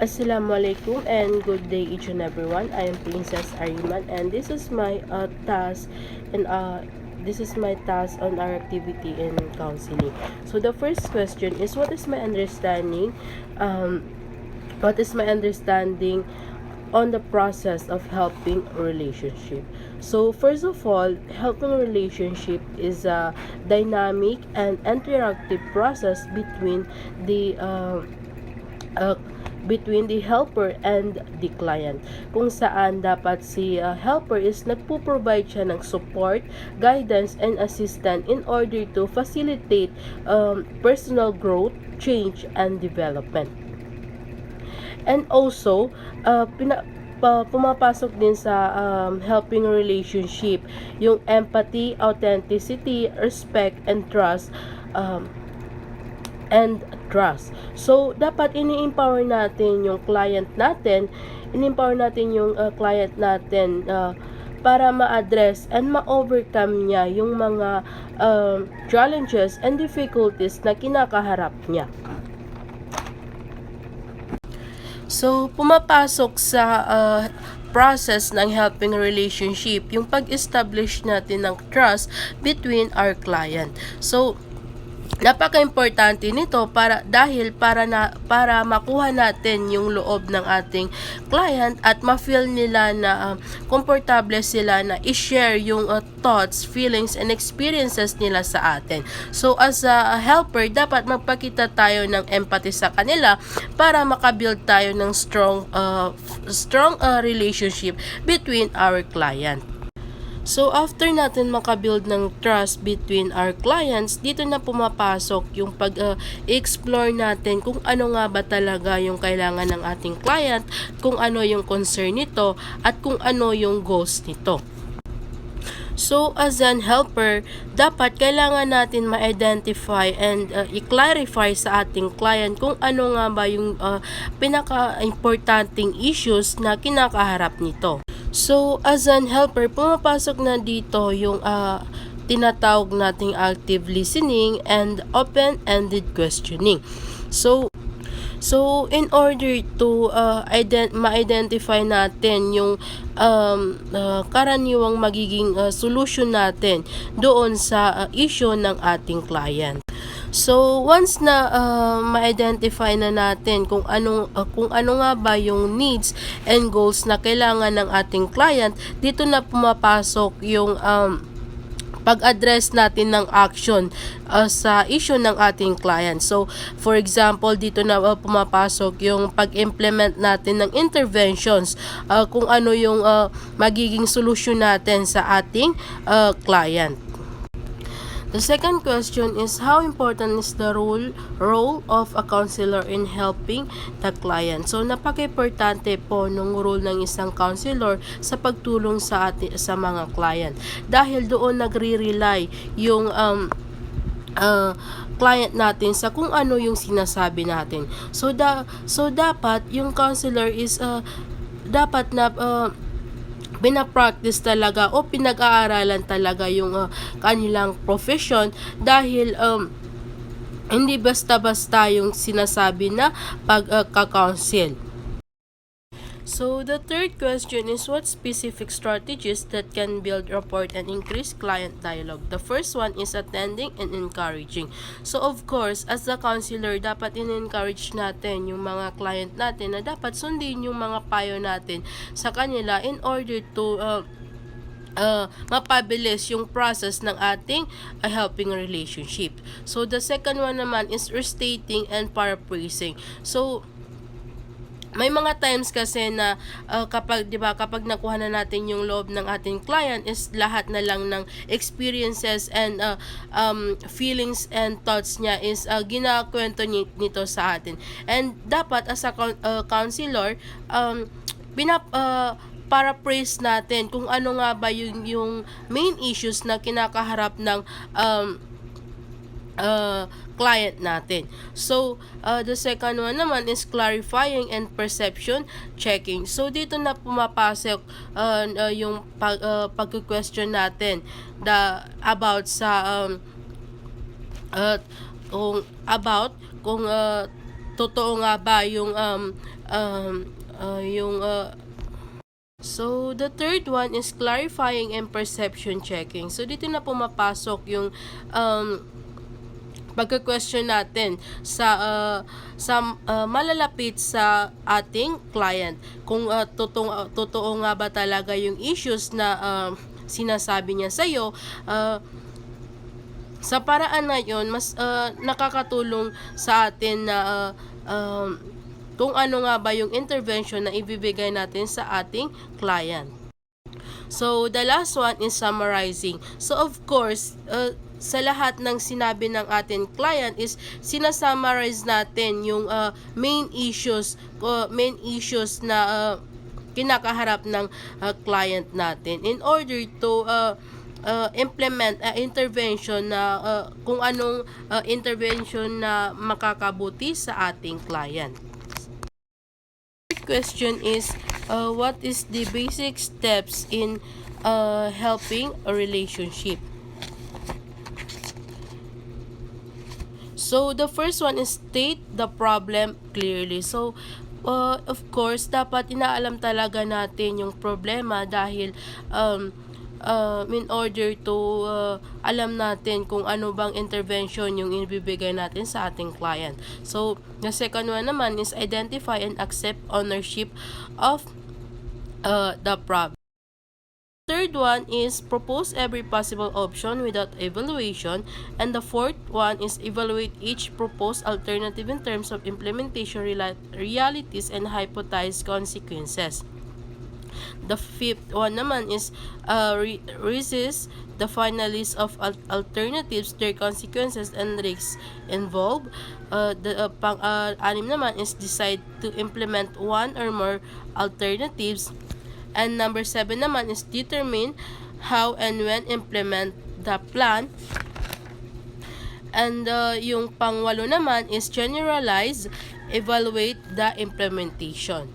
Assalamualaikum and good day each and everyone. I am Princess Ariman and this is my task and this is my task on our activity in counseling. So the first question is what is my understanding um, on the process of helping a relationship. So first of all, helping a relationship is a dynamic and interactive process uh, between the helper and the client, kung saan dapat si helper is nagpo-provide siya ng support, guidance, and assistance in order to facilitate personal growth, change, and development. And also, pumapasok din sa helping relationship yung empathy, authenticity, respect, and trust. So, dapat ini-empower natin yung client natin, para ma-address and ma-overcome niya yung mga challenges and difficulties na kinakaharap niya. So, pumapasok sa process ng helping relationship yung pag-establish natin ng trust between our client. So, napaka-importante nito para makuha natin yung loob ng ating client at ma-feel nila na komportable sila na i-share yung thoughts, feelings, and experiences nila sa atin. So as a helper, dapat magpakita tayo ng empathy sa kanila para makabuild tayo ng strong relationship between our client. So, after natin makabuild ng trust between our clients, dito na pumapasok yung pag-explore natin kung ano nga ba talaga yung kailangan ng ating client, kung ano yung concern nito, at kung ano yung goals nito. So, as an helper, dapat kailangan natin ma-identify and i-clarify sa ating client kung ano nga ba yung pinaka-importanting issues na kinakaharap nito. So, as an helper, pumapasok na dito yung tinatawag nating active listening and open-ended questioning. So in order to ma-identify natin yung karaniwang magiging solution natin doon sa issue ng ating client. So once na ma-identify na natin kung ano nga ba yung needs and goals na kailangan ng ating client, dito na pumapasok yung pag-address natin ng action sa issue ng ating client. So, for example, dito na pumapasok yung pag-implement natin ng interventions, kung ano yung magiging solusyon natin sa ating client. The second question is how important is the role of a counselor in helping the client? So napaka-importante po ng role ng isang counselor sa pagtulong sa mga client dahil doon nagre-rely yung client natin sa kung ano yung sinasabi natin. So dapat yung counselor is dapat na pinapractice talaga o pinag-aaralan talaga yung kanilang profession dahil hindi basta-basta yung sinasabi na pagka-counsel. So, the third question is what specific strategies that can build rapport and increase client dialogue? The first one is attending and encouraging. So, of course, as a counselor, dapat in-encourage natin yung mga client natin na dapat sundin yung mga payo natin sa kanila in order to mapabilis yung process ng ating helping relationship. So, the second one naman is restating and paraphrasing. So, may mga times kasi na kapag nakuha na natin yung loob ng ating client is lahat na lang ng experiences and feelings and thoughts niya is ginakwento nito sa atin. And dapat as a counselor, paraphrase natin kung ano nga ba yung main issues na kinakaharap ng client natin. So, the second one naman is clarifying and perception checking. So, dito na pumapasok yung pag-question natin about sa kung totoo nga ba yung yung So, the third one is clarifying and perception checking. So, dito na pumapasok yung pagka-question natin sa malalapit sa ating client. Kung totoo nga ba talaga yung issues na sinasabi niya sa'yo, sa paraan na yun, mas nakakatulong sa atin na kung ano nga ba yung intervention na ibibigay natin sa ating client. So, the last one is summarizing. So, of course, sa lahat ng sinabi ng ating client is sinasummarize natin yung main issues na kinakaharap ng client natin in order to implement intervention na kung anong intervention na makakabuti sa ating client. Question is what is the basic steps in helping a relationship? So the first one is state the problem clearly. So of course dapat inaalam talaga natin yung problema dahil in order to alam natin kung ano bang intervention yung ibibigay natin sa ating client. So, the second one naman is identify and accept ownership of the problem. Third one is propose every possible option without evaluation. And the fourth one is evaluate each proposed alternative in terms of implementation realities and hypothesized consequences. The fifth one naman is resist the final list of alternatives, their consequences and risks involved. Anim naman is decide to implement one or more alternatives. And number 7 naman is determine how and when implement the plan. And yung pang-8 naman is generalize, evaluate the implementation.